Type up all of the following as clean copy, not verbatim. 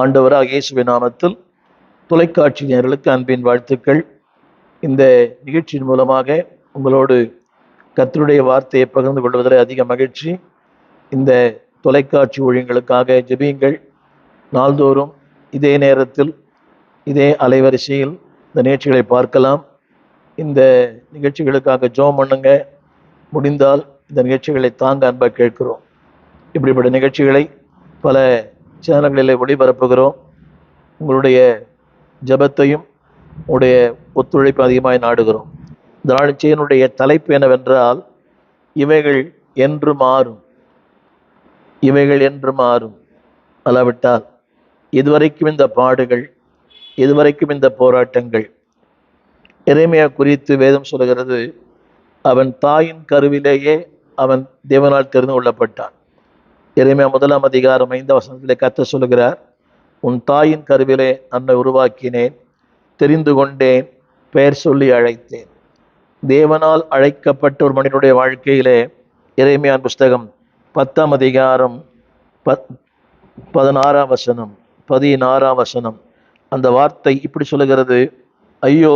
ஆண்டவராகிய இயேசுவின் நாமத்தில் தொலைக்காட்சி நேயர்களுக்கு அன்பின் வாழ்த்துக்கள். இந்த நிகழ்ச்சியின் மூலமாக உங்களோடு கர்த்தருடைய வார்த்தையை பகிர்ந்து கொள்வதில் அதிக மகிழ்ச்சி. இந்த தொலைக்காட்சி ஊழியங்களுக்காக ஜெபியுங்கள். நாள்தோறும் இதே நேரத்தில் இதே அலைவரிசையில் இந்த நிகழ்ச்சிகளை பார்க்கலாம். இந்த நிகழ்ச்சிகளுக்காக ஜெபம் பண்ணுங்க. முடிந்தால் இந்த நிகழ்ச்சிகளை தாங்க அன்பாக கேட்கிறோம். இப்படிப்பட்ட நிகழ்ச்சிகளை பல சேனல்களில் ஒளிபரப்புகிறோம். உங்களுடைய ஜெபத்தையும் உங்களுடைய ஒத்துழைப்பு அதிகமாக நாடுகிறோம். இந்த நாளினுடைய தலைப்பு என்னவென்றால், இவைகள் என்று மாறும், இவைகள் என்று மாறும். அல்லாவிட்டால் இதுவரைக்கும் இந்த பாடுகள், இதுவரைக்கும் இந்த போராட்டங்கள். எரேமியா குறித்து வேதம் சொல்கிறது, அவன் தாயின் கருவிலேயே அவன் தேவனால் தெரிந்து கொள்ளப்பட்டான். எரேமியா 1 அதிகாரம் 5 கர்த்தர் சொல்லுகிறார், உன் தாயின் கருவிலே அன்னை உருவாக்கினேன், தெரிந்து கொண்டேன், பெயர் சொல்லி அழைத்தேன். தேவனால் அழைக்கப்பட்ட ஒரு மனிதனுடைய வாழ்க்கையிலே எரேமியா புஸ்தகம் 10 அதிகாரம் 16 அந்த வார்த்தை இப்படி சொல்லுகிறது, ஐயோ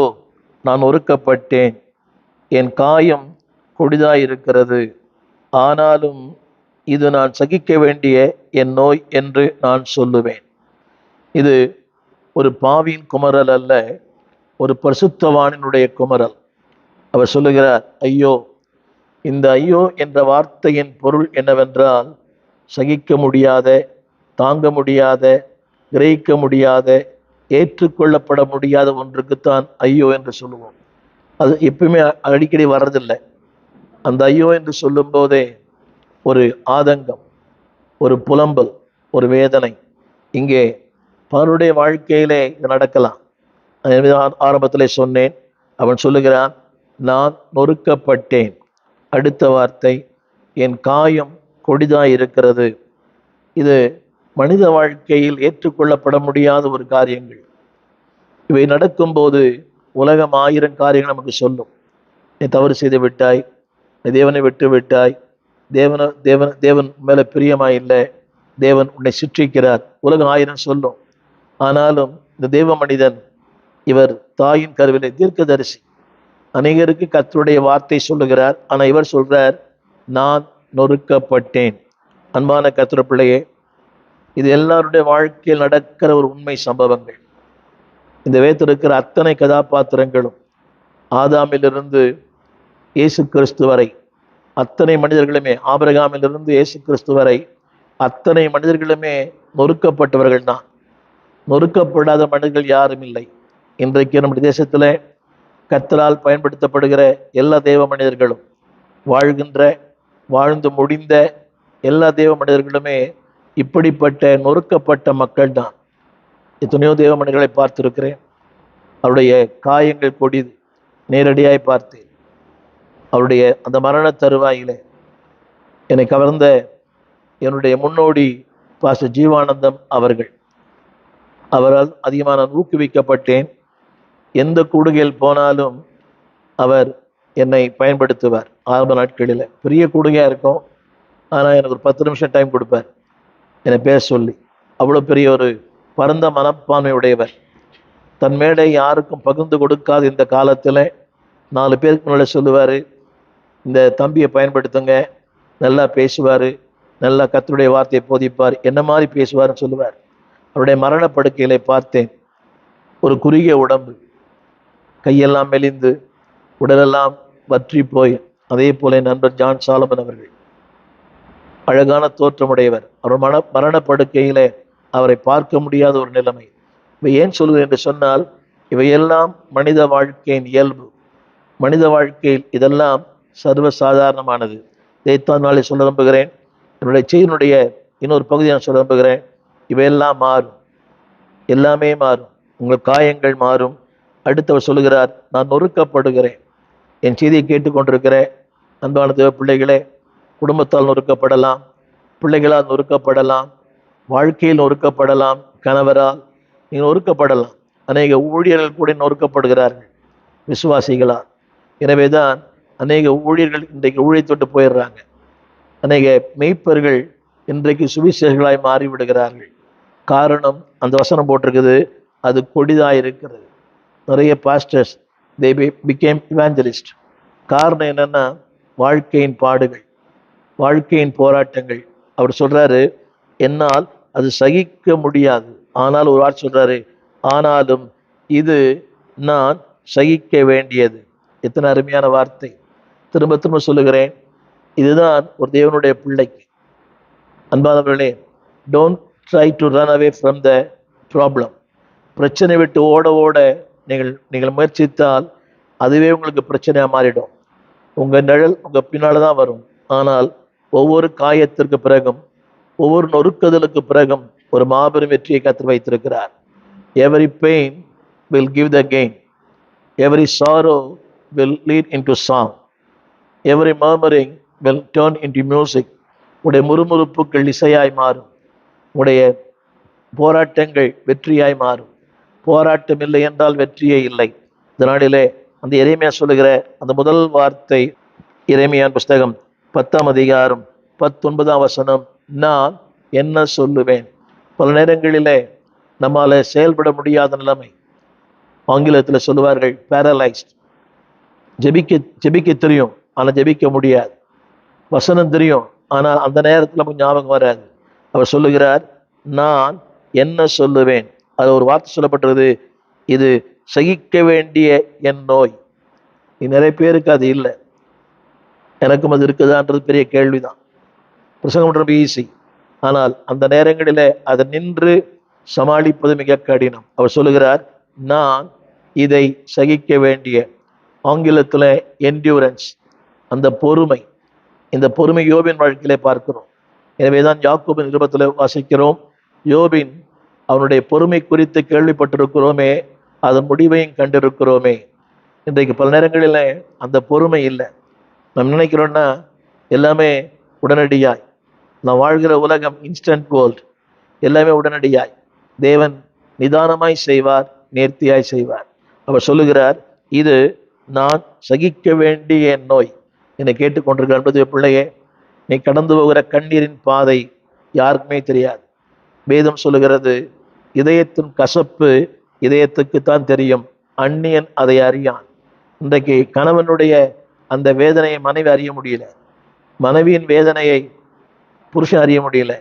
நான் ஒருக்கப்பட்டேன், என் காயம் கொடிதாயிருக்கிறது, ஆனாலும் இது நான் சகிக்க வேண்டிய என் நோய் என்று நான் சொல்லுவேன். இது ஒரு பாவியின் குமரல் அல்ல, ஒரு பரிசுத்தவானினுடைய குமரல். அவர் சொல்லுகிறார், ஐயோ. இந்த ஐயோ என்ற வார்த்தையின் பொருள் என்னவென்றால், சகிக்க முடியாத, தாங்க முடியாத, கிரகிக்க முடியாத, ஏற்றுக்கொள்ளப்பட முடியாத ஒன்றுக்குத்தான் ஐயோ என்று சொல்லுவோம். அது எப்பவுமே அடிக்கடி வர்றதில்லை. அந்த ஐயோ என்று சொல்லும் போதே ஒரு ஆதங்கம், ஒரு புலம்பல், ஒரு வேதனை. இங்கே பலருடைய வாழ்க்கையிலே இது நடக்கலாம். ஆரம்பத்திலே சொன்னேன், அவன் சொல்லுகிறான், நான் நொறுக்கப்பட்டேன். அடுத்த வார்த்தை, என் காயம் கொடிதாய் இருக்கிறது. இது மனித வாழ்க்கையில் ஏற்றுக்கொள்ளப்பட முடியாத ஒரு காரியங்கள். இவை நடக்கும்போது உலகம் 1000 காரியங்கள் நமக்கு சொல்லும். நீ தவறு செய்து விட்டாய், நீ தேவனை விட்டு விட்டாய், தேவன் மேல பிரியமா இல்லை, தேவன் உன்னை சிற்றிக்கிறார், உலகம் 1000 சொல்லும். ஆனாலும் இந்த தேவ மனிதன், இவர் தாயின் கருவிலே தீர்க்கதரிசி, அநேகருக்கு கர்த்தருடைய வார்த்தை சொல்லுகிறார். ஆனால் இவர் சொல்றார், நான் நொறுக்கப்பட்டேன். அன்பான கர்த்தர் பிள்ளையே, இது எல்லாருடைய வாழ்க்கையில் நடக்கிற ஒரு உண்மை சம்பவங்கள். இந்த வேதத்தில் இருக்கிற அத்தனை கதாபாத்திரங்களும், ஆதாமிலிருந்து இயேசு கிறிஸ்து வரை அத்தனை மனிதர்களுமே, ஆபிரகாமிலிருந்து இயேசு கிறிஸ்து வரை அத்தனை மனிதர்களுமே நொறுக்கப்பட்டவர்கள் தான். நொறுக்கப்படாத மனிதர்கள் யாரும் இல்லை. இன்றைக்கு நம்முடைய தேசத்தில் கர்த்தரால் பயன்படுத்தப்படுகிற எல்லா தேவ மனிதர்களும், வாழ்ந்து முடிந்த எல்லா தேவ மனிதர்களுமே இப்படிப்பட்ட நொறுக்கப்பட்ட மக்கள் தான். எத்தனையோ தேவ மனிதர்களை பார்த்திருக்கிறேன். அவருடைய காயங்கள் கொடிது, நேரடியாய் பார்த்தேன். அவருடைய அந்த மரண தருவாயிலே என்னை கவர்ந்த என்னுடைய முன்னோடி பாஸ்டர் ஜீவானந்தம் அவரால் அதிகமாக நான் ஊக்குவிக்கப்பட்டேன். எந்த கூடுகையில் போனாலும் அவர் என்னை பயன்படுத்துவார். ஆரம்ப நாட்களில் பெரிய கூடுகையாக இருக்கும், ஆனால் எனக்கு ஒரு 10 நிமிஷம் டைம் கொடுப்பார் என்னை பேச சொல்லி. அவ்வளோ பெரிய ஒரு பரந்த மனப்பான்மை உடையவர். தன் மேடை யாருக்கும் பகிர்ந்து கொடுக்காத இந்த காலத்தில் 4 பேருக்கு முன்னாடி சொல்லுவார், இந்த தம்பியை பயன்படுத்துங்க, நல்லா பேசுவார், நல்லா கர்த்தருடைய வார்த்தையை போதிப்பார், என்ன மாதிரி பேசுவார்னு சொல்லுவார். அவருடைய மரணப்படுக்கையிலே பார்த்தேன். ஒரு குறுகிய உடம்பு, கையெல்லாம் மெலிந்து, உடலெல்லாம் வற்றி போய், அதே போல நண்பர் ஜான் சாலமன் அவர்கள் அழகான தோற்றமுடையவர். அவர் மரணப்படுக்கையிலே அவரை பார்க்க முடியாத ஒரு நிலைமை. இவை ஏன் சொல்லுவது என்று சொன்னால், இவையெல்லாம் மனித வாழ்க்கையின் இயல்பு. மனித வாழ்க்கையில் இதெல்லாம் சர்வசாதாரணமானது. இதைத்தான் நாளை சொல்ல நம்புகிறேன். என்னுடைய செய்தியினுடைய இன்னொரு பகுதியை நான் சொல்ல நம்புகிறேன். இவையெல்லாம் மாறும், எல்லாமே மாறும். உங்கள் காயங்கள் மாறும். அடுத்தவர் சொல்லுகிறார், நான் நொறுக்கப்படுகிறேன். என் செய்தியை கேட்டுக்கொண்டிருக்கிற அன்பான தேவ பிள்ளைகளே, குடும்பத்தால் நொறுக்கப்படலாம், பிள்ளைகளால் நொறுக்கப்படலாம், வாழ்க்கையில் நொறுக்கப்படலாம், கணவரால் நீங்கள் நொறுக்கப்படலாம். அநேக ஊழியர்கள் கூட நொறுக்கப்படுகிறார்கள் விசுவாசிகளால். எனவே தான் அநேக ஊழியர்கள் இன்றைக்கு ஊழியத்தொட்டு போயிடுறாங்க. அநேக மெய்ப்பர்கள் இன்றைக்கு சுவிசேஷர்களாய் மாறிவிடுகிறார்கள். காரணம் அந்த வசனம் போட்டிருக்குது, அது கொடிதாக இருக்கிறது. நிறைய பாஸ்டர்ஸ் தே பிகேம் இவாஞ்சலிஸ்ட். காரணம் என்னன்னா, வாழ்க்கையின் பாடுகள், வாழ்க்கையின் போராட்டங்கள். அவர் சொல்றாரு, என்னால் அது சகிக்க முடியாது. ஆனால் ஒரு வார்த்தை சொல்றாரு, ஆனாலும் இது நான் சகிக்க வேண்டியது. எத்தனை அருமையான வார்த்தை! திரும்ப திரும்ப சொல்லுகிறேன், இதுதான் ஒரு தேவனுடைய பிள்ளைக்கு. அன்பானவர்களே, don't try to run away from the problem. பிரச்சனை விட்டு ஓட ஓட நீங்கள் முயற்சித்தால் அதுவே உங்களுக்கு பிரச்சனையாக மாறிடும். உங்கள் நிழல் உங்கள் பின்னால் தான் வரும். ஆனால் ஒவ்வொரு காயத்திற்கு பிறகும், ஒவ்வொரு நொறுக்குதலுக்கு பிறகும் ஒரு மாபெரும் வெற்றியை கற்று வைத்திருக்கிறார். Every pain will give the gain, every sorrow will lead in to song, every murmuring will turn in to music. உடைய முறுமுறுப்புகள் இசையாய் மாறும், உடைய போராட்டங்கள் வெற்றியாய் மாறும். போராட்டம் இல்லை என்றால் வெற்றியே இல்லை. இந்த நாளிலே அந்த எரேமியா சொல்லுகிற அந்த முதல் வார்த்தை, எரேமியாவின் புஸ்தகம் 10ஆம் அதிகாரம் 19ஆம் வசனம், நான் என்ன சொல்லுவேன். பல நேரங்களிலே நம்மால் செயல்பட முடியாத நிலைமை. ஆங்கிலத்தில் சொல்லுவார்கள் பேரலைஸ்ட். ஜெபிக்க தெரியும், ஆனால் ஜெபிக்க முடியாது. வசனம் தெரியும், ஆனால் அந்த நேரத்தில் நமக்கு ஞாபகம் வராது. அவர் சொல்லுகிறார், நான் என்ன சொல்லுவேன். அது ஒரு வார்த்தை சொல்லப்பட்டது, இது சகிக்க வேண்டிய என் நோய். நிறைய பேருக்கு அது இல்லை. எனக்கும் அது இருக்குதான்றது பெரிய கேள்விதான். பிரசங்கம் பண்றது ஈஸி, ஆனால் அந்த நேரங்களில் அதை நின்று சமாளிப்பது மிக கடினம். அவர் சொல்லுகிறார், நான் இதை சகிக்க வேண்டிய, ஆங்கிலத்தில் என்டியூரன்ஸ், அந்த பொறுமை. இந்த பொறுமை யோபின் வாழ்க்கையிலே பார்க்கிறோம். எனவேதான் யாக்கோபின் நிருபத்தில் வாசிக்கிறோம், யோபின் அவனுடைய பொறுமை குறித்து கேள்விப்பட்டிருக்கிறோமே, அதன் முடிவையும் கண்டிருக்கிறோமே. இன்றைக்கு பல நேரங்களில் அந்த பொறுமை இல்லை. நம்ம நினைக்கிறோன்னா எல்லாமே உடனடியாய், நான் வாழ்கிற உலகம் இன்ஸ்டன்ட் வேர்ல்ட், எல்லாமே உடனடியாய். தேவன் நிதானமாய் செய்வார், நேர்த்தியாய் செய்வார். அவர் சொல்லுகிறார், இது நான் சகிக்க வேண்டிய என் நோய். என்னை கேட்டுக்கொண்டிருக்கிற அன்புடைய பிள்ளையே, நீ கடந்து போகிற கண்ணீரின் பாதை யாருக்குமே தெரியாது. வேதம் சொல்லுகிறது, இதயத்தின் கசப்பு இதயத்துக்குத்தான் தெரியும், அந்நியன் அதை அறியான். இன்றைக்கு கணவனுடைய அந்த வேதனையை மனைவி அறிய முடியல, மனைவியின் வேதனையை புருஷன் அறிய முடியல,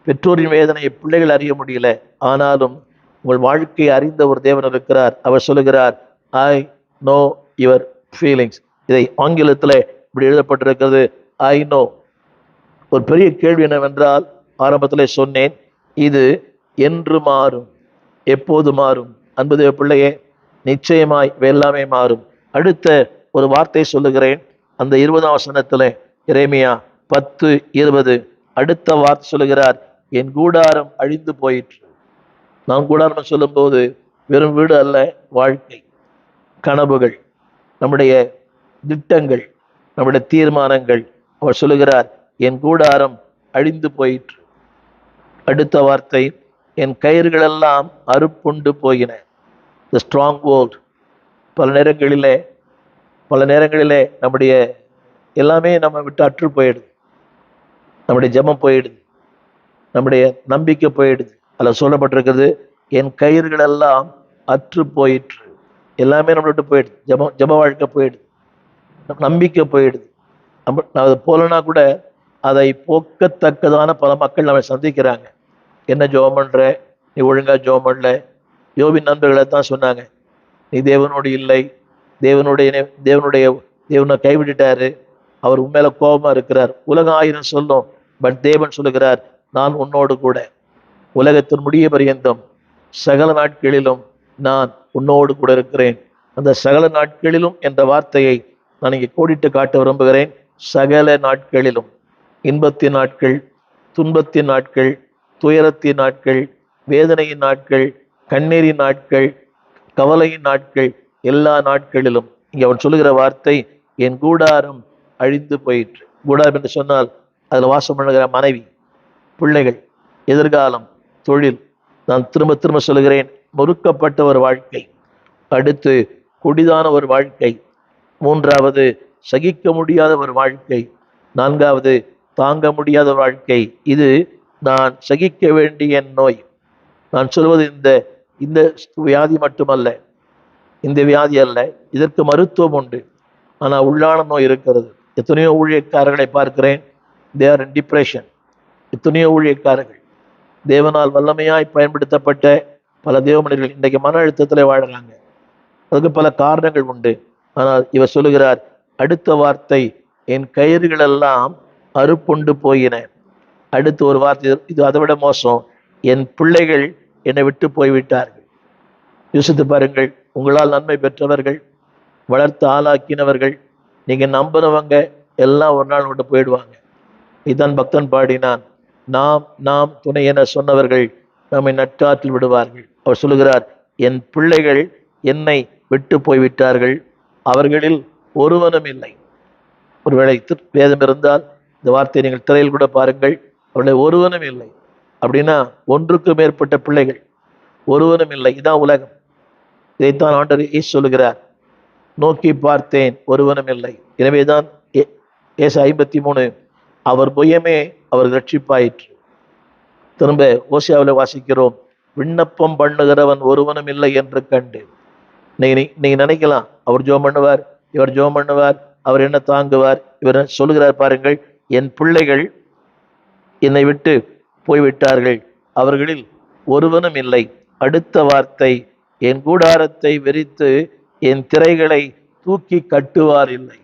பெற்றோரின் வேதனையை பிள்ளைகள் அறிய முடியல. ஆனாலும் உங்கள் வாழ்க்கையை அறிந்த ஒரு தேவன் இருக்கிறார். அவர் சொல்லுகிறார், ஐ நோ யுவர் ஃபீலிங்ஸ். இதை ஆங்கிலத்தில் இப்படி எழுதப்பட்டிருக்கிறது, ஐ நோ. ஒரு பெரிய கேள்வி என்னவென்றால், ஆரம்பத்தில் சொன்னேன், இது என்று மாறும், எப்போது மாறும்? அன்புதேவ பிள்ளையே, நிச்சயமாய் எல்லாமே மாறும். அடுத்த ஒரு வார்த்தை சொல்லுகிறேன், அந்த 20ஆம் வசனத்தில், எரேமியா 10:20, அடுத்த வார்த்தை சொல்லுகிறார், என் கூடாரம் அழிந்து போயிற்று. நான் கூடாரம் சொல்லும்போது வெறும் வீடு அல்ல, வாழ்க்கை, கனவுகள், நம்முடைய திட்டங்கள், நம்முடைய தீர்மானங்கள். அவர் சொல்லுகிறார், என் கூடாரம் அழிந்து போயிற்று. அடுத்த வார்த்தை, என் கயிறுகளெல்லாம் அறுப்புண்டு போயின. The strong world. பல நேரங்களிலே நம்முடைய எல்லாமே நம்ம விட்டு அற்று போயிடுது. நம்முடைய ஜெபம் போயிடுது, நம்முடைய நம்பிக்கை போயிடுது. அதில் சொல்லப்பட்டிருக்கிறது, என் கயிறுகளெல்லாம் அற்று போயிற்று. எல்லாமே நம்மளை விட்டு போயிடுது. ஜெப வாழ்க்கை போயிடுது, நம்பிக்கை போயிடுது. நம்ம அது போலனா கூட அதை போக்கத்தக்கதான பல மக்கள் நம்ம சந்திக்கிறாங்க. என்ன ஜெபம் பண்ற, நீ ஒழுங்கா ஜெபம் பண்ணல. யோபின் நண்பர்களை தான் சொன்னாங்க, நீ தேவனோடு இல்லை, தேவனை கைவிட்டுட்டாரு, அவர் உண்மையில கோபமா இருக்கிறார். உலகம் 1000 சொல்லும், பட் தேவன் சொல்லுகிறார், நான் உன்னோடு கூட உலகத்தின் முடிய பரியந்தம் சகல நாட்களிலும் நான் உன்னோடு கூட இருக்கிறேன். அந்த சகல நாட்களிலும் என்ற வார்த்தையை நான் இங்கே கோடிட்டு காட்ட விரும்புகிறேன். சகல நாட்களிலும், இன்பத்தின் நாட்கள், துன்பத்தின் நாட்கள், துயரத்தின் நாட்கள், வேதனையின் நாட்கள், கண்ணீரின் நாட்கள், கவலையின் நாட்கள், எல்லா நாட்களிலும். இங்கே அவன் சொல்லுகிற வார்த்தை, என் கூடாரம் அழிந்து போயிற்று. கூடாரம் என்று சொன்னால் அதில் வாசம் பண்ணுகிற மனைவி, பிள்ளைகள், எதிர்காலம், தொழில். நான் திரும்ப திரும்ப சொல்லுகிறேன், முறுக்கப்பட்ட ஒரு வாழ்க்கை. அடுத்து கொடிதான ஒரு வாழ்க்கை. மூன்றாவது சகிக்க முடியாத ஒரு வாழ்க்கை. நான்காவது தாங்க முடியாத வாழ்க்கை. இது நான் சகிக்க வேண்டிய நோய். நான் சொல்வது இந்த இந்த வியாதி மட்டுமல்ல, இந்த வியாதி அல்ல, இதற்கு மருத்துவம் உண்டு. ஆனால் உள்ளான நோய் இருக்கிறது. எத்தனையோ ஊழியக்காரர்களை பார்க்கிறேன், தே ஆர் இன் டிப்ரெஷன். எத்தனையோ ஊழியக்காரர்கள், தேவனால் வல்லமையாய் பயன்படுத்தப்பட்ட பல தேவமனிதர்கள் இன்றைக்கு மன அழுத்தத்தில் வாழறாங்க. அதுக்கு பல காரணங்கள் உண்டு. ஆனால் இவர் சொல்லுகிறார், அடுத்த வார்த்தை, என் கயிறுகளெல்லாம் அறுப்புண்டு போயின. அடுத்து ஒரு வார்த்தை, இது அதை விட மோசம், என் பிள்ளைகள் என்னை விட்டு போய்விட்டார்கள். யோசித்து பாருங்கள், உங்களால் நன்மை பெற்றவர்கள், வளர்த்து ஆளாக்கினவர்கள், நீங்க நம்பினவங்க எல்லாம் ஒரு நாள் கொண்டு போயிடுவாங்க. இதுதான் பக்தன் பாடினான், நாம் நாம் துணை என சொன்னவர்கள் நம்மை நட்டாற்றில் விடுவார்கள். அவர் சொல்லுகிறார், என் பிள்ளைகள் என்னை விட்டு போய்விட்டார்கள், அவர்களில் ஒருவனும் இல்லை. ஒருவேளை வேதம் இருந்தால் இந்த வார்த்தையை நீங்கள் திரையில் கூட பாருங்கள், அவர்களை ஒருவனும் இல்லை. அப்படின்னா ஒன்றுக்கு மேற்பட்ட பிள்ளைகள், ஒருவனும் இல்லை. இதான் உலகம். இதைத்தான் ஆண்டவர் சொல்லுகிறார், நோக்கி பார்த்தேன் ஒருவனும் இல்லை. எனவேதான் ஏசு 53, அவர் புயமே அவர் ரட்சிப்பாயிற்று. திரும்ப ஓசியாவில் வாசிக்கிறோம், விண்ணப்பம் பண்ணுகிறவன் ஒருவனும் இல்லை என்று கண்டு. நீங்க நினைக்கலாம், அவர் ஜெபம் பண்ணுவார், இவர் ஜெபம் பண்ணுவார், அவர் என்ன தாங்குவார். இவர் சொல்லுகிறார் பாருங்கள், என் பிள்ளைகள் என்னை விட்டு போய்விட்டார்கள், அவர்களில் ஒருவனும் இல்லை. அடுத்த வார்த்தை, என் கூடாரத்தை விரித்து என் திரைகளை தூக்கி கட்டுவார் இல்லை.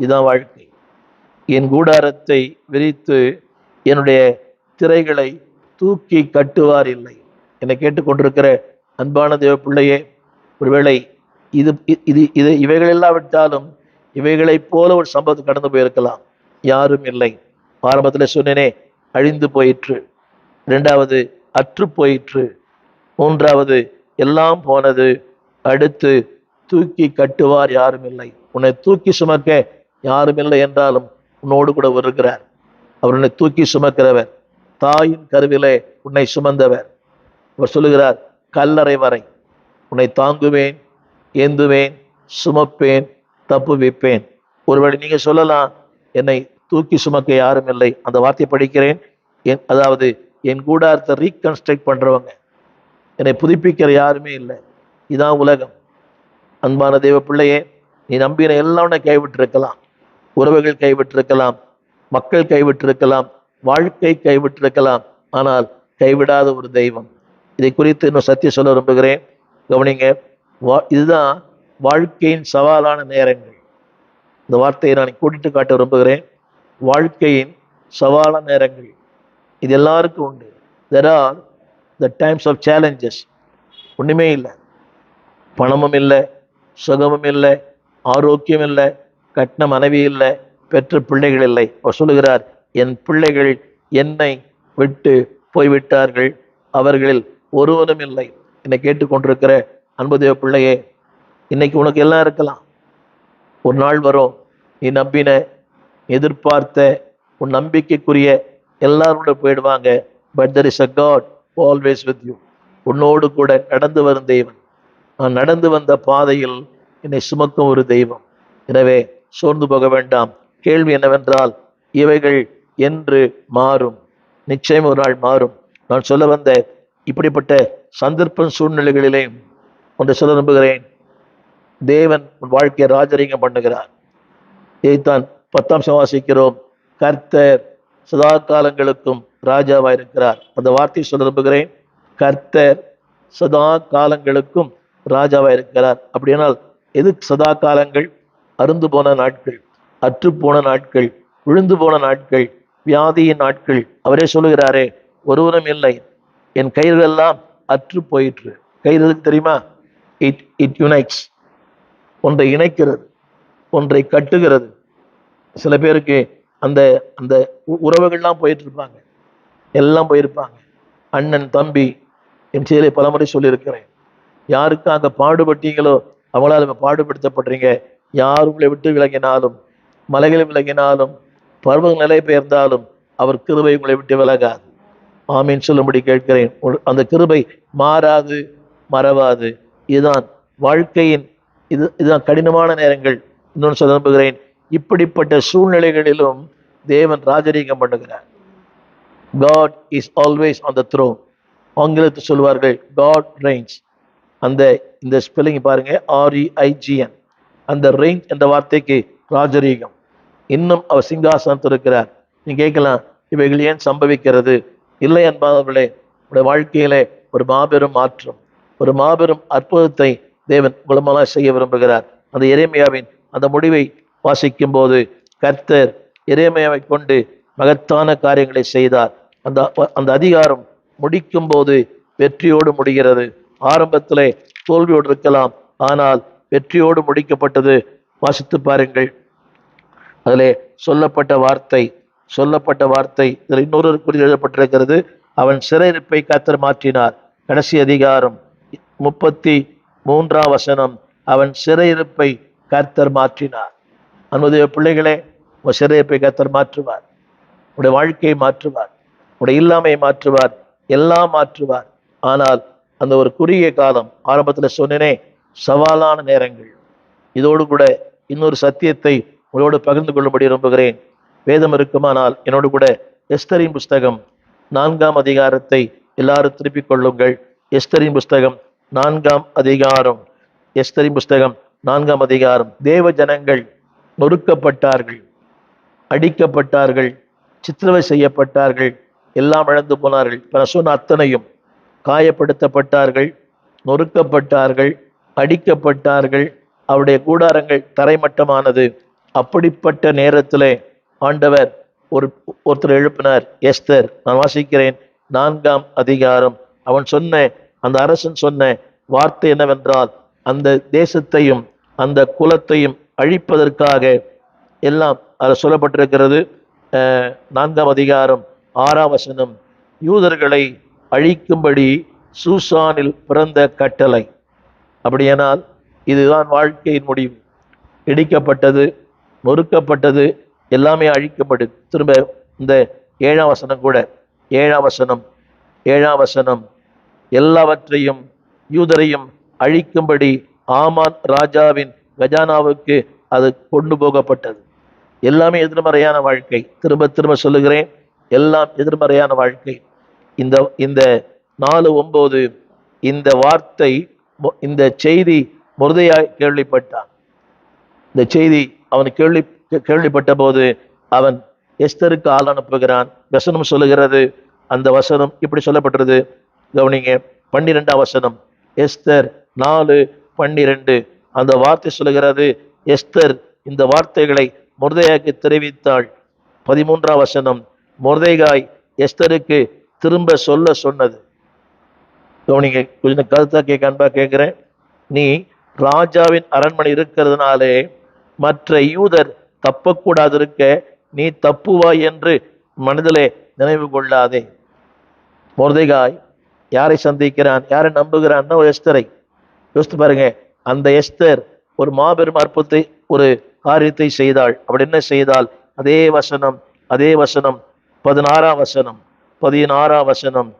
இதுதான் வாழ்க்கை. என் கூடாரத்தை விரித்து என்னுடைய திரைகளை தூக்கி கட்டுவார் இல்லை. என்னை கேட்டுக்கொண்டிருக்கிற அன்பான தேவ பிள்ளையே, ஒருவேளை இது இது இது இவைகள் இல்லாவிட்டாலும் இவைகளைப் போல ஒரு சம்பவத்தை கடந்து போயிருக்கலாம். யாரும் இல்லை. ஆரம்பத்தில் சொன்னேனே, அழிந்து போயிற்று. இரண்டாவது அற்று போயிற்று. மூன்றாவது எல்லாம் போனது. அடுத்து தூக்கி கட்டுவார் யாரும் இல்லை. உன்னை தூக்கி சுமக்க யாரும் இல்லை என்றாலும் உன்னோடு கூட வருகிறார். அவர் உன்னை தூக்கி சுமக்கிறவர், தாயின் கருவிலே உன்னை சுமந்தவர். அவர் சொல்லுகிறார், கல்லறை வரை உன்னை தாங்குவேன், ஏந்துவேன், சுமப்பேன், தப்புவிப்பேன். ஒருவேளை நீங்க சொல்லலாம், என்னை தூக்கி சுமக்க யாரும் இல்லை. அந்த வார்த்தையை படிக்கிறேன், அதாவது என் கூடாரத்தை ரீகன்ஸ்ட்ரக்ட் பண்றவங்க, என்னை புதுப்பிக்கிற யாருமே இல்லை. இதான் உலகம். அன்பான தேவ பிள்ளையே, நீ நம்பின எல்லாம் உன்னை கைவிட்டிருக்கலாம். உறவுகள் கைவிட்டிருக்கலாம், மக்கள் கைவிட்டிருக்கலாம், வாழ்க்கை கைவிட்டிருக்கலாம். ஆனால் கைவிடாத ஒரு தெய்வம். இதை குறித்து இன்னும் சத்தியம் சொல்ல விரும்புகிறேன், கவனிங்க. இதுதான் வாழ்க்கையின் சவாலான நேரங்கள். இந்த வார்த்தையை நான் கூட்டிட்டு காட்ட விரும்புகிறேன். வாழ்க்கையின் சவாலான நேரங்கள் இது எல்லாருக்கும் உண்டு. There are the times of challenges. ஒண்ணுமே இல்லை, பணமும் இல்லை, சுகமும் இல்லை, ஆரோக்கியம் இல்லை, கட்டின மனைவி இல்லை, பெற்ற பிள்ளைகள் இல்லை. அவர் சொல்லுகிறார், என் பிள்ளைகள் என்னை விட்டு போய்விட்டார்கள், அவர்களில் ஒருவனும் இல்லை. என்னை கேட்டுக்கொண்டிருக்கிற அன்பு தேவ பிள்ளையே, இன்னைக்கு உனக்கு எல்லாம் இருக்கலாம். ஒரு நாள் வரும், நீ நம்பின, எதிர்பார்த்த, உன் நம்பிக்கைக்குரிய எல்லாரோட போயிடுவாங்க. But there is a God always with you. உன்னோடு கூட நடந்து வரும் தெய்வம். நான் நடந்து வந்த பாதையில் என்னை சுமக்கும் ஒரு தெய்வம். எனவே சோர்ந்து போக வேண்டாம். கேள்வி என்னவென்றால், இவைகள் என்று மாறும். நிச்சயம் ஒரு நாள் மாறும். நான் சொல்ல வந்த இப்படிப்பட்ட சந்தர்ப்ப சூழ்நிலைகளிலே ஒன்றை சொல்ல விரும்புகிறேன். தேவன் உன் வாழ்க்கையை ராஜரீகம் பண்ணுகிறார். இதைத்தான் 10 வாசிக்கிறோம், கர்த்தர் சதா காலங்களுக்கும் ராஜாவாக இருக்கிறார். அந்த வார்த்தையை சொல்ல விரும்புகிறேன், கர்த்தர் சதா காலங்களுக்கும் ராஜாவாக இருக்கிறார். அப்படியானால் எது சதா காலங்கள்? அருந்து போன நாட்கள், அற்று போன நாட்கள், விழுந்து போன நாட்கள், வியாதியின் நாட்கள். அவரே சொல்லுகிறாரே, ஒருவரும் இல்லை, என் கயிறு எல்லாம் அற்று போயிற்று. கயிறு தெரியுமா? இட் யுனைட்ஸ், ஒன்றை இணைக்கிறது, ஒன்றை கட்டுகிறது. சில பேருக்கு அந்த அந்த உறவுகள்லாம் போயிட்டு இருப்பாங்க, எல்லாம் போயிருப்பாங்க. அண்ணன் தம்பி, என் செயலை பலமுறை சொல்லியிருக்கிறேன். யாருக்காக பாடுபட்டீங்களோ அவங்களால பாடுபடுத்தப்படுறீங்க. யார் உங்களை விட்டு விலகினாலும், மலைகளை விலகினாலும், பருவ நிலை பெயர்ந்தாலும் அவர் கிருபை உங்களை விட்டு விலகாது. ஆமீன் சொல்லும்படி கேட்கிறேன். அந்த கிருபை மாறாது, மறவாது. இதுதான் வாழ்க்கையின் இதுதான் கடினமான நேரங்கள். இன்னொன்று சொல்ல விரும்புகிறேன், இப்படிப்பட்ட சூழ்நிலைகளிலும் தேவன் ராஜரீகம் பண்ணுகிறார். God is always on the throne. ஆங்கிலத்தில் சொல்வார்கள் காட் ரெயின்ஸ். அந்த இந்த ஸ்பெல்லிங் பாருங்க, REIGN. அந்த ரெயின் என்ற வார்த்தைக்கு ராஜரீகம். இன்னும் அவர் சிங்காசனத்தில் இருக்கிறார். நீங்க கேட்கலாம், இவைகள் ஏன் சம்பவிக்கிறது? இல்லை என்பவர்களே, உடைய வாழ்க்கையிலே ஒரு மாபெரும் மாற்றம், ஒரு மாபெரும் அற்புதத்தை தேவன் மூலமாக செய்ய விரும்புகிறார். அந்த எரேமியாவின் அந்த முடிவை வாசிக்கும் போது கர்த்தர் எரேமியாவை கொண்டு மகத்தான காரியங்களை செய்தார். அந்த அந்த அதிகாரம் முடிக்கும் போது வெற்றியோடு முடிகிறது. ஆரம்பத்திலே தோல்வியோடு இருக்கலாம், ஆனால் வெற்றியோடு முடிக்கப்பட்டது. வாசித்து பாருங்கள். அதிலே சொல்லப்பட்ட வார்த்தை இதில் இன்னொரு குறி எழுதப்பட்டிருக்கிறது. அவன் சிறையிருப்பை கர்த்தர் மாற்றினார். கடைசி அதிகாரம் 33ஆம் வசனம், அவன் சிறையிருப்பை கர்த்தர் மாற்றினார். அன்புடைய பிள்ளைகளே, உங்கள் சிறையிருப்பை கர்த்தர் மாற்றுவார். உடைய வாழ்க்கையை மாற்றுவார், உடைய இல்லாமையை மாற்றுவார், எல்லாம் மாற்றுவார். ஆனால் அந்த ஒரு குறுகிய காலம், ஆரம்பத்தில் சொன்னேனே, சவாலான நேரங்கள். இதோடு கூட இன்னொரு சத்தியத்தை உங்களோடு பகிர்ந்து கொள்ளும்படி விரும்புகிறேன். வேதம் இருக்குமானால் என்னோடு கூட எஸ்தரின் புஸ்தகம் 4ஆம் அதிகாரத்தை எல்லாரும் திருப்பிக் கொள்ளுங்கள். எஸ்தரின் புஸ்தகம் 4ஆம் அதிகாரம். எஸ்தரின் புஸ்தகம் 4ஆம் அதிகாரம். தேவ ஜனங்கள் நொறுக்கப்பட்டார்கள், அடிக்கப்பட்டார்கள், சித்திரவை செய்யப்பட்டார்கள், எல்லாம் இழந்து போனார்கள். சொன்ன அத்தனையும் காயப்படுத்தப்பட்டார்கள், நொறுக்கப்பட்டார்கள், அடிக்கப்பட்டார்கள், அவருடைய கூடாரங்கள் தரைமட்டமானது. அப்படிப்பட்ட நேரத்திலே ஆண்டவர் ஒருத்தர் எழுப்பினார், எஸ்தர். நான் வாசிக்கிறேன் 4ஆம் அதிகாரம். அவன் சொன்ன, அந்த அரசன் சொன்ன வார்த்தை என்னவென்றால், அந்த தேசத்தையும் அந்த குலத்தையும் அழிப்பதற்காக எல்லாம் அதில் சொல்லப்பட்டிருக்கிறது. 4ஆம் அதிகாரம் 6ஆம் வசனம், யூதர்களை அழிக்கும்படி சூசானில் பிறந்த கட்டளை. அப்படியானால் இதுதான் வாழ்க்கையின் முடிவு. இடிக்கப்பட்டது, நொறுக்கப்பட்டது, எல்லாமே அழிக்கப்பட்டது. திரும்ப இந்த 7ஆம் வசனம் கூட, 7ஆம் வசனம், எல்லாவற்றையும் யூதரையும் அழிக்கும்படி ஆமான் ராஜாவின் கஜானாவுக்கு அது கொண்டு போகப்பட்டது. எல்லாமே எதிர்மறையான வாழ்க்கை. திரும்ப திரும்ப சொல்லுகிறேன், எல்லாம் எதிர்மறையான வாழ்க்கை. இந்த இந்த 4:9 இந்த வார்த்தை, இந்த செய்தி மொர்தெகாய் கேள்விப்பட்டான். இந்த செய்தி அவன் கேள்விப்பட்ட போது அவன் எஸ்தருக்கு ஆள் அனுப்புகிறான். வசனம் சொல்லுகிறது, அந்த வசனம் இப்படி சொல்லப்பட்டது, கவனிங்க. 12ஆம் வசனம், எஸ்தர் 4:12. அந்த வார்த்தை சொல்லுகிறது, எஸ்தர் இந்த வார்த்தைகளை மொர்தெகாய்க்கு தெரிவித்தாள். 13ஆம் வசனம், மொர்தெகாய் எஸ்தருக்கு திரும்ப சொன்னது. கவனிங்க, கொஞ்சம் கருத்தா அன்பா கேட்கிறேன். நீ ராஜாவின் அரண்மனை இருக்கிறதுனாலே மற்ற யூதர் தப்பக்கூடாது இருக்க நீ தப்புவாய் என்று மனதிலே நினைவு கொள்ளாதே. மொர்தெகாய் யாரை சந்திக்கிறான், யாரை நம்புகிறான்? எஸ்தரை. யோசித்து பாருங்க. அந்த எஸ்தர் ஒரு மாபெரும் அற்புதத்தை, ஒரு காரியத்தை செய்தாள். அப்படி என்ன செய்தால்? அதே வசனம் 16ஆம் வசனம்,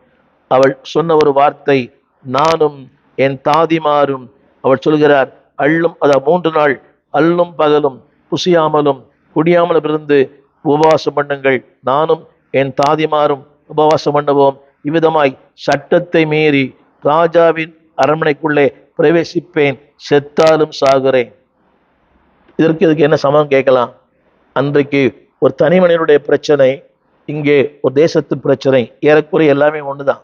அவள் சொன்ன ஒரு வார்த்தை, நானும் என் தாதிமாரும், அவள் சொல்கிறார், அள்ளும், அதாவது 3 நாள் அல்லும் பகலும் புசியாமலும் குடியாமலும் இருந்து உபவாசம் பண்ணுங்கள், நானும் என் தாதிமாரும் உபவாசம் பண்ணுவோம். இவ்விதமாய் சட்டத்தை மீறி ராஜாவின் அரண்மனைக்குள்ளே பிரவேசிப்பேன், செத்தாலும் சாகுறேன். இதுக்கு என்ன சமம் கேட்கலாம்? அன்றைக்கு ஒரு தனி மனிதனுடைய பிரச்சனை, இங்கே ஒரு தேசத்து பிரச்சனை, ஏறக்குறைய எல்லாமே ஒண்ணுதான்.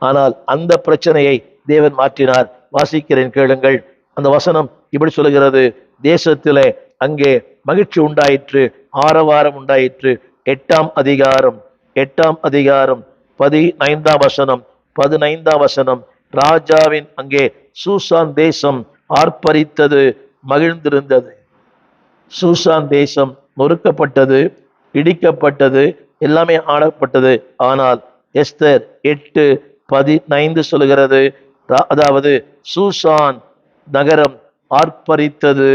ஆனால் அந்த பிரச்சனையை தேவன் மாற்றினார். வாசிக்கிறேன், கேளுங்கள். அந்த வசனம் இப்படி சொல்லுகிறது, தேசத்திலே அங்கே மகிழ்ச்சி உண்டாயிற்று, ஆரவாரம் உண்டாயிற்று. 8ஆம் அதிகாரம் 15ஆம் வசனம், ராஜாவின் அங்கே சூசான் தேசம் ஆர்ப்பரித்தது, மகிழ்ந்திருந்தது. சூசான் தேசம் நொறுக்கப்பட்டது, இடிக்கப்பட்டது, எல்லாமே ஆடப்பட்டது. ஆனால் எஸ்தர் 8:15 சொல்கிறது, அதாவது சூசான் நகரம் ஆர்ப்பரித்தது,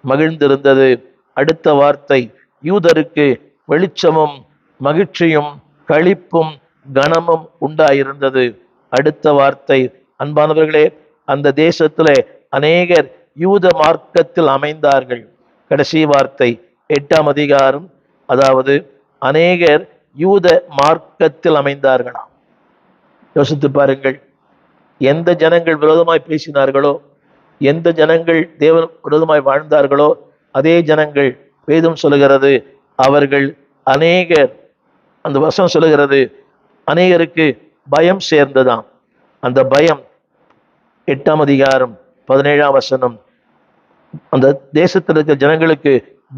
மகிழ்ந்திருந்தது. அடுத்த வார்த்தை, யூதருக்கு வெளிச்சமும் மகிழ்ச்சியும் களிப்பும் கனமும் உண்டாயிருந்தது. அடுத்த வார்த்தை, அன்பானவர்களே, அந்த தேசத்திலே அநேகர் யூத மார்க்கத்தில் அமைந்தார்கள். கடைசி வார்த்தை 8ஆம் அதிகாரம், அதாவது அநேகர் யூத மார்க்கத்தில் அமைந்தார்களாம். யோசித்து பாருங்கள். எந்த ஜனங்கள் விரோதமாய் பேசினார்களோ, எந்த ஜனங்கள் தேவன் விரோதமாய் வாழ்ந்தார்களோ, அதே ஜனங்கள் வேதம் சொல்லுகிறது அவர்கள் அநேகர், அந்த வசனம் சொல்லுகிறது அநேகருக்கு பயம் சேர்ந்ததாம். அந்த பயம் 8ஆம் அதிகாரம் 17ஆம் வசனம், அந்த தேசத்தில் இருக்கிற ஜனங்களுக்கு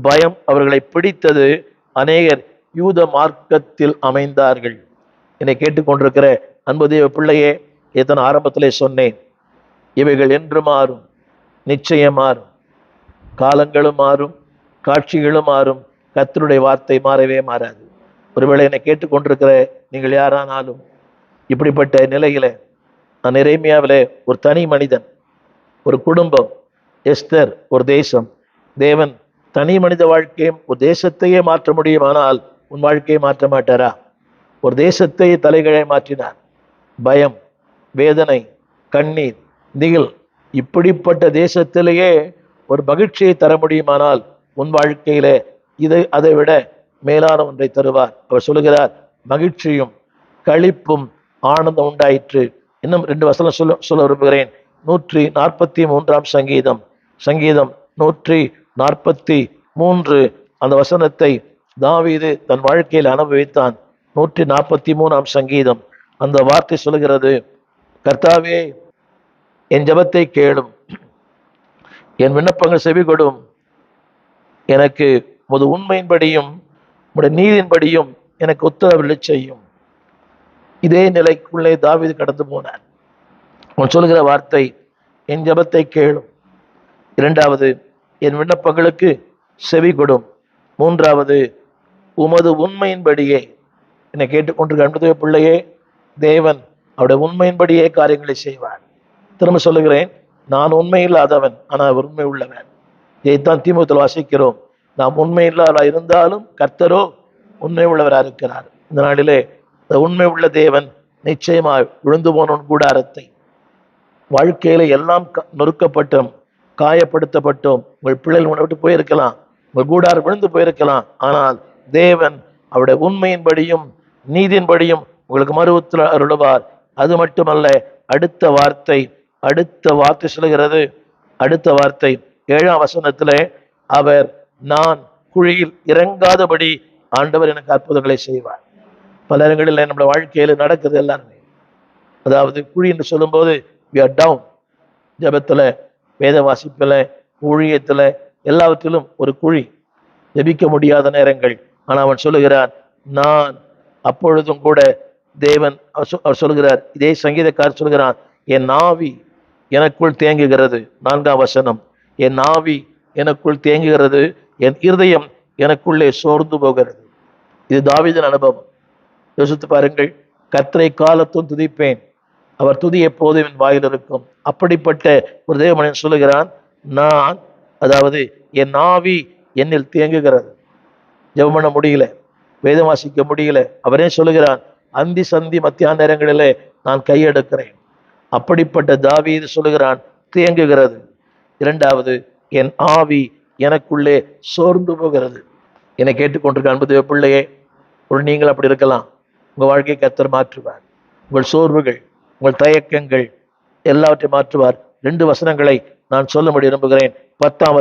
பயம் அவர்களை பிடித்தது, அநேகர் யூத மார்க்கத்தில் அமைந்தார்கள். என்னை கேட்டுக்கொண்டிருக்கிற அன்பு தேவ பிள்ளையே, இத்தனை ஆரம்பத்திலே சொன்னேன், இவைகள் என்று மாறும், நிச்சயம் மாறும். காலங்களும் மாறும், காட்சிகளும் மாறும், கர்த்தருடைய வார்த்தை மாறவே மாறாது. ஒருவேளை என்னை கேட்டுக்கொண்டிருக்கிற நீங்கள் யாரானாலும் இப்படிப்பட்ட நிலையில, நான் எரேமியாவிலே ஒரு தனி மனிதன், ஒரு குடும்பம், எஸ்தர் ஒரு தேசம், தேவன் தனி மனித வாழ்க்கையும் ஒரு தேசத்தையே மாற்ற முடியுமானால் உன் வாழ்க்கையை மாற்ற மாட்டாரா? ஒரு தேசத்தையே தலைகளை மாற்றினார். பயம், வேதனை, கண்ணீர், திகில், இப்படிப்பட்ட தேசத்திலேயே ஒரு மகிழ்ச்சியை தர முடியுமானால் உன் வாழ்க்கையில அதை விட மேலான ஒன்றை தருவார். அவர் சொல்லுகிறார், மகிழ்ச்சியும் களிப்பும் ஆனந்தம் உண்டாயிற்று. இன்னும் 2 வசனம் சொல்ல விரும்புகிறேன். 143ஆம் சங்கீதம், சங்கீதம் 143 அந்த வசனத்தை தாவீது தன் வாழ்க்கையில் அனுபவித்தான். 143ஆம் சங்கீதம் அந்த வார்த்தை சொல்லுகிறது, கர்த்தாவே என் ஜெபத்தை கேளும், என் விண்ணப்பங்கள் செவி கொடும், எனக்கு உமது உண்மையின்படியும் உம்முடைய நீதியின்படியும் எனக்கு உத்தரவு செய்யும். இதே நிலைக்குள்ளே தாவீது கடந்து போனார். அவன் சொல்லுகிற வார்த்தை, என் ஜெபத்தை கேளும், 2வது என் விண்ணப்பங்களுக்கு செவி கொடும், 3வது உமது உண்மையின்படியே. என்னை கேட்டுக்கொண்டிருக்க அன்பு பிள்ளையே, தேவன் அவருடைய உண்மையின்படியே காரியங்களை செய்வார். திரும்ப சொல்லுகிறேன், நான் உண்மை இல்லாதவன், ஆனால் அவர் உண்மை உள்ளவன். இதைத்தான் தீமோத்தேயுவில் வாசிக்கிறோம். நாம் உண்மை இல்லாத இருந்தாலும் கர்த்தரோ உண்மை உள்ளவராக இருக்கிறார். இந்த நாளிலே இந்த உண்மை உள்ள தேவன் நிச்சயமாக விழுந்து போனவன் கூடாரத்தை, வாழ்க்கையில எல்லாம் நொறுக்கப்பட்டோம், காயப்படுத்தப்பட்டோம், உங்கள் பிள்ளைகள் உன்னை விட்டு போயிருக்கலாம், உங்கள் கூடாரம் விழுந்து போயிருக்கலாம், ஆனால் தேவன் அவருடைய உண்மையின்படியும் நீதியின்படியும் உங்களுக்கு மறுவுத்தில் அருளுவார். அது மட்டுமல்ல, அடுத்த வார்த்தை சொல்லுகிறது, அடுத்த வார்த்தை 7ஆம் வசனத்திலே, அவர் நான் குழியில் இறங்காதபடி ஆண்டவர் எனக்கு அற்புதங்களை செய்வார். பல இடங்களில் நம்முடைய வாழ்க்கையில் நடக்குது எல்லாருமே. அதாவது குழி என்று சொல்லும்போது we are down. ஜபத்தில், வேத வாசிப்பில், ஊழியத்தில், எல்லாவற்றிலும் ஒரு குழி, ஜபிக்க முடியாத நேரங்கள். ஆனால் அவன் சொல்லுகிறார், நான் அப்பொழுதும் கூட தேவன் அவர் சொல்லுகிறார், இதே சங்கீதக்காரர் சொல்லுகிறான், என் ஆவி எனக்குள் தேங்குகிறது. 4ஆம் வசனம், என் ஆவி எனக்குள் தேங்குகிறது, என் இருதயம் எனக்குள்ளே சோர்ந்து போகிறது. இது தாவீதின் அனுபவம். யோசித்து பாருங்கள், கர்த்தரை காலத்தும் துதிப்பேன், அவர் துதி எப்போதும் என் வாயில் இருக்கும். அப்படிப்பட்ட ஒரு தேவமனிதன் சொல்லுகிறான், நான், அதாவது என் ஆவி என்னில் தேங்குகிறது, ஜெபம் பண்ண முடியல, வேதம் வாசிக்க முடியல. அவரே சொல்லுகிறான், அந்தி சந்தி மத்தியான நேரங்களிலே நான் கையெடுக்கிறேன். அப்படிப்பட்ட தாவீது சொல்லுகிறான், தேங்குகிறது. 2வது, என் ஆவி எனக்குள்ளே சோர்ந்து போகிறது. என்னை கேட்டுக்கொண்டிருக்க அன்பு தேவ பிள்ளையே, ஒரு நீங்கள் அப்படி இருக்கலாம். உங்கள் வாழ்க்கையை கர்த்தர் மாற்றுவார். உங்கள் சோர்வுகள், உங்கள் தயக்கங்கள் எல்லாவற்றையும் மாற்றுவார். 2 வசனங்களை நான் சொல்ல விரும்புகிறேன். 10ஆம்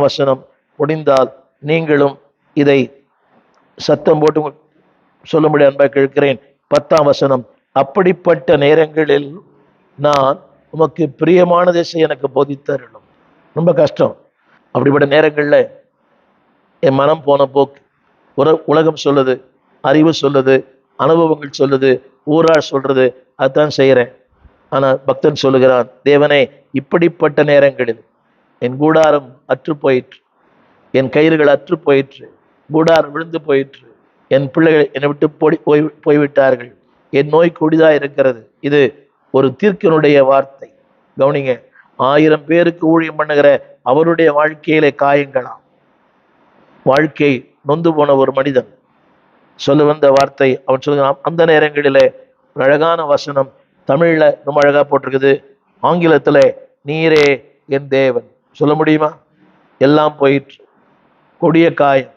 வசனம் முடிந்தால் நீங்களும் இதை சத்தம் போட்டு சொல்லும்படி அன்பாக கேட்கிறேன். 10ஆம் வசனம், அப்படிப்பட்ட நேரங்களில் நான் உமக்கு பிரியமானதை செய்ய எனக்கு போதித்தருளும். ரொம்ப கஷ்டம். அப்படிப்பட்ட நேரங்களில் என் மனம் போன போக்கு, உலகம் சொல்லுது, அறிவு சொல்லுது, அனுபவங்கள் சொல்லுது, ஊரார் சொல்றது, அதுதான் செய்கிறேன். ஆனால் பக்தன் சொல்லுகிறான், தேவனே, இப்படிப்பட்ட நேரங்களில் என் கூடாரம் அற்று போயிற்று, என் கயிறுகள் அற்று போயிற்று, கூடாரம் விழுந்து போயிற்று, என் பிள்ளைகள் என்னை விட்டு போய்விட்டார்கள், என் நோய் கொடிதா இருக்கிறது. இது ஒரு தீர்க்கனுடைய வார்த்தை. கவனிங்க, 1000 பேருக்கு ஊழியம் பண்ணுகிற அவருடைய வாழ்க்கையிலே காயங்களாம். வாழ்க்கை நொந்து போன ஒரு மனிதன் சொல்ல வந்த வார்த்தை. அவன் சொல்லுகிறான், அந்த நேரங்களிலே அழகான வசனம், தமிழ்ல ரொம்ப அழகா போட்டிருக்குது, ஆங்கிலத்துல நீரே என் தேவன். சொல்ல முடியுமா? எல்லாம் போயிற்று, கொடிய காயம்,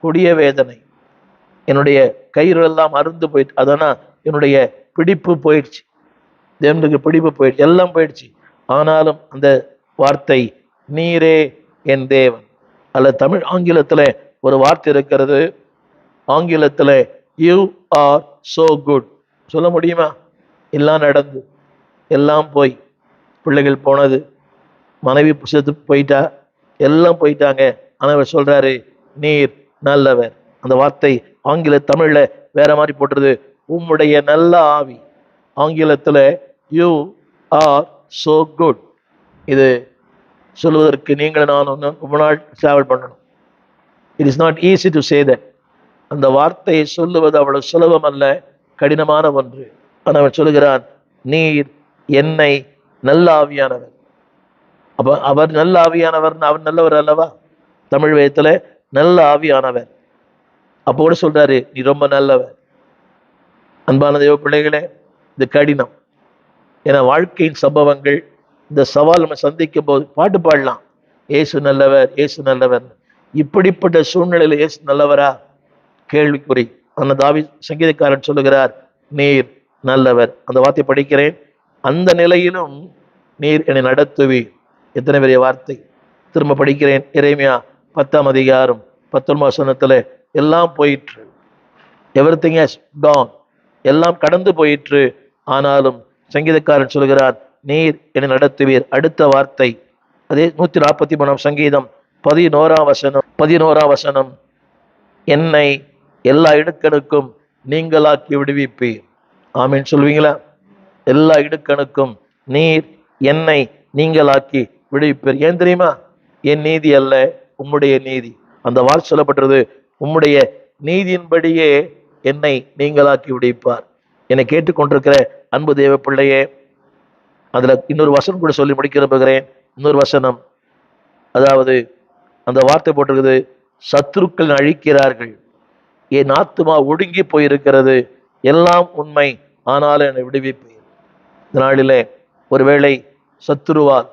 கொடிய வேதனை, என்னுடைய கயிறு எல்லாம் அருந்து போயிட்டு, அதனா என்னுடைய பிடிப்பு போயிடுச்சு, தேவனுக்கு பிடிப்பு போயிடுச்சு, எல்லாம் போயிடுச்சு. ஆனாலும் அந்த வார்த்தை நீரே என் தேவன். அல்ல தமிழ் ஆங்கிலத்துல ஒரு வார்த்தை இருக்கிறது, ஆங்கிலத்துல யூ ஆர் சோ குட். சொல்ல முடியுமா? எல்லாம் நடந்து, எல்லாம் போய், பிள்ளைகள் போனது, மனைவி செத்து போயிட்டா, எல்லாம் போயிட்டாங்க. ஆனா அவர் சொல்றாரு நீர் நல்லவர். அந்த வார்த்தை ஆங்கில தமிழ்ல வேற மாதிரி போட்டுருது, உம்முடைய நல்ல ஆவி. ஆங்கிலத்துல யூ ஆர் சோ குட். இது சொல்வதற்கு நீங்கள் நான் ரொம்ப நாள் டிராவல் பண்ணணும். It is not easy to say that. அந்த வார்த்தையை சொல்லுவது அவ்வளவு சுலபம் அல்ல, கடினமான ஒன்று. ஆனால் அவன் சொல்லுகிறான் நீர் என்னை நல்ல ஆவியானவர். அப்ப அவர் நல்ல ஆவியானவர், அவர் நல்லவர் அல்லவா? தமிழ் வேதத்துல நல்ல ஆவியானவர். அப்போ கூட சொல்றாரு நீ ரொம்ப நல்லவர். அன்பான தேவ பிள்ளைகளே, இது கடினம். ஏன்னா வாழ்க்கையின் சம்பவங்கள், இந்த சவால் நம்ம சந்திக்கும் போது பாட்டு பாடலாம், ஏசு நல்லவர், ஏசு நல்லவர். இப்படிப்பட்ட சூழ்நிலையில ஏசு நல்லவரா? கேள்விக்குறி. அந்த தாவி சங்கீதக்காரன் சொல்லுகிறார் நீர் நல்லவர். அந்த வார்த்தை படிக்கிறேன், அந்த நிலையிலும் நீர் என்னை நடத்துவீர். எத்தனை பெரிய வார்த்தை! திரும்ப படிக்கிறேன், எரேமியா 10ஆம் அதிகாரம் 19 வசனத்துல எல்லாம் போயிற்று, எவ்ரிதிங் ஹஸ் கான், எல்லாம் கடந்து போயிற்று. ஆனாலும் சங்கீதக்காரன் சொல்கிறார் நீர் என்னை நடத்துவீர். அடுத்த வார்த்தை அதே 143ஆம் சங்கீதம் 11ஆம் வசனம், என்னை எல்லா இடுக்கணுக்கும் நீங்களாக்கி விடுவிப்பீர். ஆமீன் சொல்வீங்களா? எல்லா இடுக்கணுக்கும் நீர் என்னை நீங்களாக்கி விடுவிப்பீர். ஏன் தெரியுமா? என் நீதி அல்ல, உம்முடைய நீதி. அந்த வார்த்தை சொல்லப்பட்டது, உம்முடைய நீதியின்படியே என்னை நீங்களாக்கி விடுவிப்பார். என்னை கேட்டுக்கொண்டிருக்கிற அன்பு தேவ பிள்ளையே, அதுல இன்னொரு வசனம் கூட சொல்லி முடிக்க விரும்புகிறேன். இன்னொரு வசனம், அதாவது அந்த வார்த்தை போட்டிருக்குது, சத்துருக்கள் அழிக்கிறார்கள், என் ஆத்துமா ஒடுங்கி போயிருக்கிறது, எல்லாம் உண்மை, ஆனாலும் என்னை விடுவிப்பேன். இந்த நாளிலே ஒருவேளை சத்துருவால்,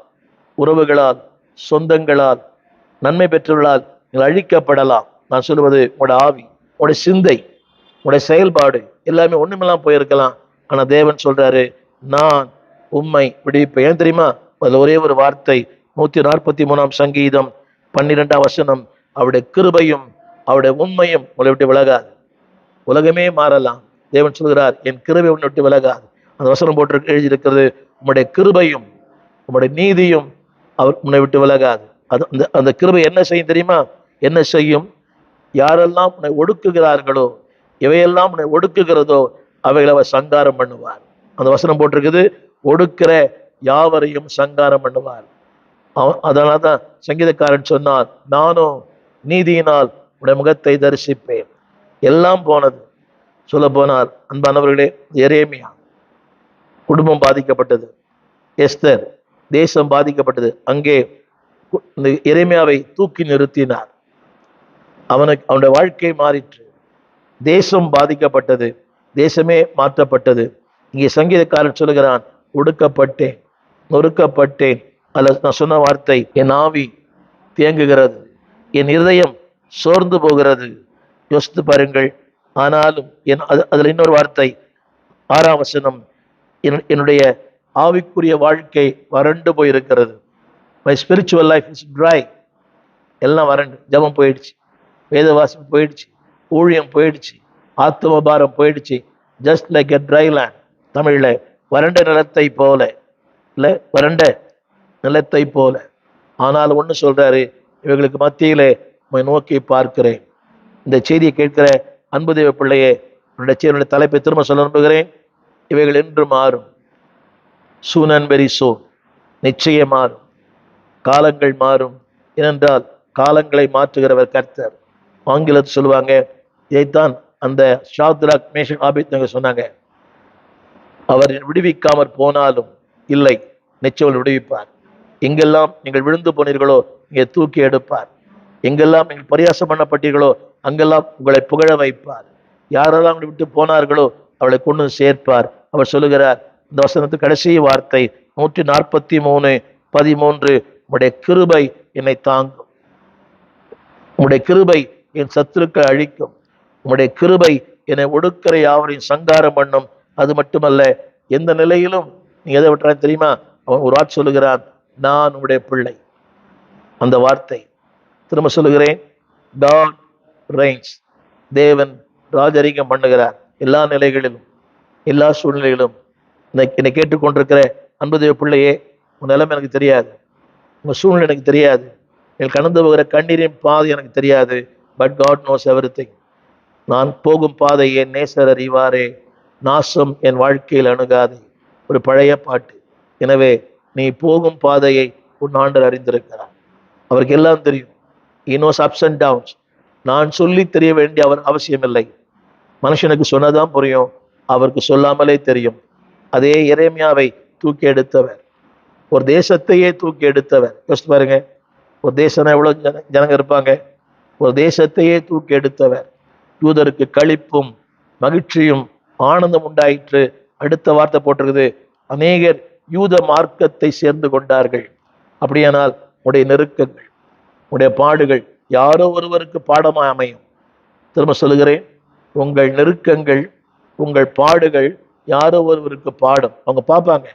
உறவுகளால், சொந்தங்களால், நன்மை பெற்றவர்களால் நீங்கள் அழிக்கப்படலாம். நான் சொல்லுவது உங்களுடைய ஆவி, உங்களுடைய சிந்தை, உங்களுடைய செயல்பாடு எல்லாமே ஒண்ணுமெல்லாம் போயிருக்கலாம். ஆனா தேவன் சொல்றாரு நான் உம்மை விடுவிப்பேன். ஏன் தெரியுமா? அதுல ஒரே ஒரு வார்த்தை, 143ஆம் சங்கீதம் 12ஆம் வசனம், அவருடைய கிருபையும் அவருடைய உண்மையும் உங்களை விட்டு விலகாது. உலகமே மாறலாம், தேவன் சொல்கிறார் என் கிருபை உன்னை விட்டு விலகாது. அந்த வசனம் போட்டு எழுதியிருக்கிறது, உம்முடைய கிருபையும் உம்முடைய நீதியும் அவர் உன்னை விட்டு விலகாது. அது அந்த கிருபை என்ன செய்யும் தெரியுமா? என்ன செய்யும்? யாரெல்லாம் உன்னை ஒடுக்குகிறார்களோ, எவையெல்லாம் உன்னை ஒடுக்குகிறதோ அவைகளை அவர் சங்காரம் பண்ணுவார். அந்த வசனம் போட்டிருக்குது, ஒடுக்கிற யாவரையும் சங்காரம் பண்ணுவார். அதனால்தான் சங்கீதக்காரன் சொன்னார், நானும் நீதியினால் உடைய முகத்தை தரிசிப்பேன். எல்லாம் போனது. சொல்ல போனார் அன்பானவர்களே, எரேமியா குடும்பம் பாதிக்கப்பட்டது, எஸ்தர் தேசம் பாதிக்கப்பட்டது. அங்கே இந்த எரேமியாவை தூக்கி நிறுத்தினார். அவனுடைய வாழ்க்கை மாறிற்று, தேசம் பாதிக்கப்பட்டது, தேசமே மாற்றப்பட்டது. இங்கே சங்கீதக்காரன் சொல்லுகிறான், ஒடுக்கப்பட்டேன், நொறுக்கப்பட்டேன். அல்ல, நான் சொன்ன வார்த்தை, என் ஆவி தேங்குகிறது, என் இருதயம் சோர்ந்து போகிறது. யோசித்து பாருங்கள். ஆனாலும் அதுல இன்னொரு வார்த்தை, 6ஆம் வசனம், என்னுடைய ஆவிக்குரிய வாழ்க்கை வறண்டு போயிருக்கிறது. My spiritual life is try. எல்லாம் வறண்டு, ஜபம் போயிடுச்சு, வேதவாசம் போயிடுச்சு, ஊழியம் போயிடுச்சு, ஆத்தும பாரம் போயிடுச்சு. Just like a try land. தமிழ்ல வறண்ட நிலத்தை போல, இல்ல வறண்ட நிலத்தை போல. ஆனால் ஒண்ணு சொல்றாரு, இவர்களுக்கு மத்தியிலே நோக்கி பார்க்கிறேன். இந்த செய்தியை கேட்கிற அன்பு தேவ பிள்ளையே, என்னுடைய செய்தியுடைய தலைப்பை திரும்ப சொல்ல விரும்புகிறேன். இவைகள் என்று மாறும், சூன் அண்ட் வெரி சூன், நிச்சயம் மாறும். காலங்கள் மாறும். ஏனென்றால் காலங்களை மாற்றுகிறவர் கர்த்தர். ஆங்கிலத்தில் சொல்லுவாங்க, இதைத்தான் அந்த ஷாத்ராக் மேஷக் ஆபேத்நேகோ சொன்னாங்க, அவர் விடுவிக்காமற் போனாலும் இல்லை, நிச்சயம் விடுவிப்பார். எங்கெல்லாம் நீங்கள் விழுந்து போனீர்களோ இங்கே தூக்கி எடுப்பார். எங்கெல்லாம் நீங்கள் பரியாசம் பண்ணப்பட்டீர்களோ அங்கெல்லாம் உங்களை புகழ வைப்பார். யாரெல்லாம் விட்டு போனார்களோ அவளை கொண்டு சேர்ப்பார். அவர் சொல்லுகிறார், இந்த வசனத்து கடைசி வார்த்தை 143:13, உம்முடைய கிருபை என்னை தாங்கும், உம்முடைய கிருபை என் சத்துருக்களை அழிக்கும், உம்முடைய கிருபை என்னை ஒடுக்கிற யாவரையும் சங்காரம் பண்ணும். அது மட்டுமல்ல, எந்த நிலையிலும் நீ எதை விட்டுறான் தெரியுமா? அவன் ஒரு வார்த்தை சொல்லுகிறான், நான் உடைய பிள்ளை. அந்த வார்த்தை திரும்ப சொல்லுகிறேன், God reigns. தேவன் ராஜரிகம் பண்ணுகிறார் எல்லா நிலைகளிலும், எல்லா சூழ்நிலையிலும். என்னை கேட்டுக்கொண்டிருக்கிற அன்பு தேவ பிள்ளையே, உன் நிலைமை எனக்கு தெரியாது, உங்க சூழ்நிலை எனக்கு தெரியாது, எனக்கு கடந்து போகிற கண்ணீரின் பாதை எனக்கு தெரியாது. But God knows everything. நான் போகும் பாதை என் நேசர் அறிவாரே, நாசம் என் வாழ்க்கையில் அணுகாதே. ஒரு பழைய பாட்டு. எனவே நீ போகும் பாதையை உன் ஆண்டவர் அறிந்திருக்கிறார். அவருக்கு எல்லாம் தெரியும். He knows ups and downs. நான் சொல்லி தெரிய வேண்டிய அவர் அவசியம் இல்லை. மனுஷனுக்கு சொன்னதான் புரியும், அவருக்கு சொல்லாமலே தெரியும். அதே எரேமியாவை தூக்கி எடுத்தவர், ஒரு தேசத்தையே தூக்கி எடுத்தவர். யோசிச்சு பாருங்க, ஒரு தேசம் எவ்வளவு ஜனங்க இருப்பாங்க, ஒரு தேசத்தையே தூக்கி எடுத்தவர். யூதருக்கு களிப்பும் மகிழ்ச்சியும் ஆனந்தம் உண்டாயிற்று. அடுத்த வார்த்தை போட்டிருக்குது, அநேகர் யூத மார்க்கத்தை சேர்ந்து கொண்டார்கள். அப்படியானால் உடைய நெருக்கங்கள், உடைய பாடுகள் யாரோ ஒருவருக்கு பாடமாக அமையும். திரும்ப சொல்லுகிறேன், உங்கள் நெருக்கங்கள், உங்கள் பாடுகள் யாரோ ஒருவருக்கு பாடம். அவங்க பார்ப்பாங்க,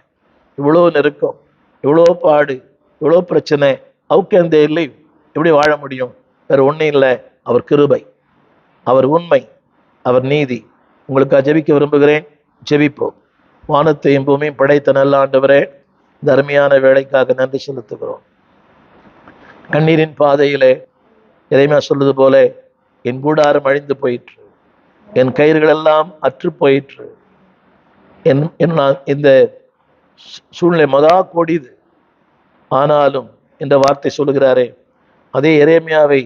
இவ்வளோ நெருக்கம், இவ்வளோ பாடு, இவ்வளோ பிரச்சனை, how can they live? எப்படி வாழ முடியும்? வேற ஒன்றும் இல்லை, அவர் கிருபை, அவர் உண்மை, அவர் நீதி. உங்களுக்காக ஜெபிக்க விரும்புகிறேன். ஜெபிப்போம். வானத்தையும் பூமியும் படைத்த நல்ல ஆண்டவரே, இந்த அருமையான வேலைக்காக நன்றி செலுத்துகிறோம். கண்ணீரின் பாதையிலே எரேமியா சொல்வது போல என் கூடாரம் அழிந்து போயிற்று, என் கயிறுகள் எல்லாம் அற்று போயிற்று, இந்த சூழ்நிலை மகா கொடிது. ஆனாலும் என்ற வார்த்தை சொல்லுகிறாரே, அதே எரேமியாவை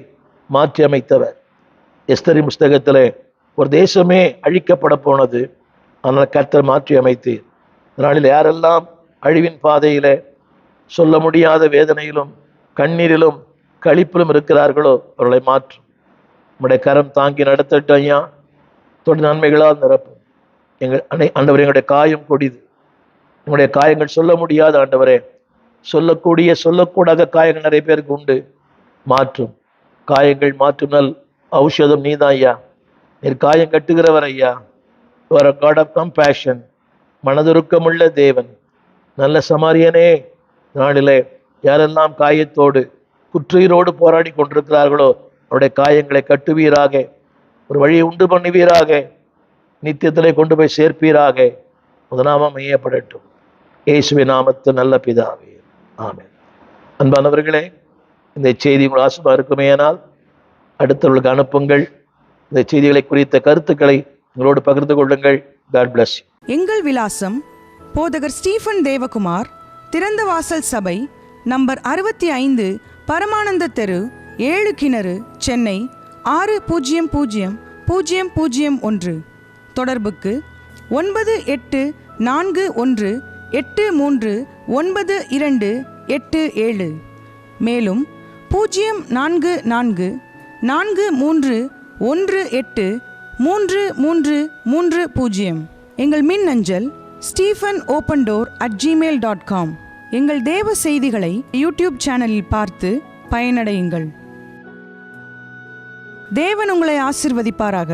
மாற்றி அமைத்தவர். எஸ்தரின் புஸ்தகத்தில் ஒரு தேசமே அழிக்கப்பட போனது, ஆனால் கர்த்தர் மாற்றி அமைத்து அதனால யாரெல்லாம் அழிவின் பாதையில சொல்ல முடியாத வேதனையிலும் கண்ணீரிலும் களிப்பிலும் இருக்கிறார்களோ அவர்களை மாற்றும். நம்முடைய கரம் தாங்கி நடத்தட்டும் ஐயா. தொடர் நன்மைகளால் நிரப்பும். ஆண்டவரே, எங்களுடைய காயம் கொடிது, எங்களுடைய காயங்கள் சொல்ல முடியாத ஆண்டவரே, சொல்லக்கூடிய சொல்லக்கூடாத காயங்கள் நிறைய பேருக்கு உண்டு. மாற்றும் காயங்கள், மாற்றும் நல் ஔஷதம் நீதான் ஐயா. நீர் காயம் கட்டுகிறவர் ஐயா. Your a God of compassion. மனதுருக்கமுள்ள தேவன், நல்ல சமாரியனே. நாளிலே யாரெல்லாம் காயத்தோடு குற்றுயிரோடு போராடி கொண்டிருக்கிறார்களோ அவருடைய காயங்களை கட்டுவீராக, ஒரு வழியை உண்டு பண்ணுவீராக, நித்தியத்திலே கொண்டு போய் சேர்ப்பீராக. முதநாமம் மையப்படட்டும். இயேசுவின் நாமத்து நல்ல பிதாவே, ஆமென். அன்பானவர்களே, இந்த செய்தி உங்கள் ஆசீர்வாதமாக இருக்குமேயானால் அடுத்தவர்களுக்கு அனுப்புங்கள். இந்த செய்திகளை குறித்த கருத்துக்களை உங்களோடு பகிர்ந்து கொள்ளுங்கள். God bless you. எங்கள் விலாசம்: போதகர் ஸ்டீஃபன் தேவகுமார், திறந்த வாசல் சபை, நம்பர் 65, பரமானந்த தெரு, 7 கிணறு, சென்னை 600001. தொடர்புக்கு 9841839287. மேலும் 04443183330. எங்கள் மின்னஞ்சல் stephenopendor@gmail.com. எங்கள் தேவ செய்திகளை யூடியூப் சேனலில் பார்த்து பயனடையுங்கள். தேவன் உங்களை ஆசீர்வதிப்பாராக.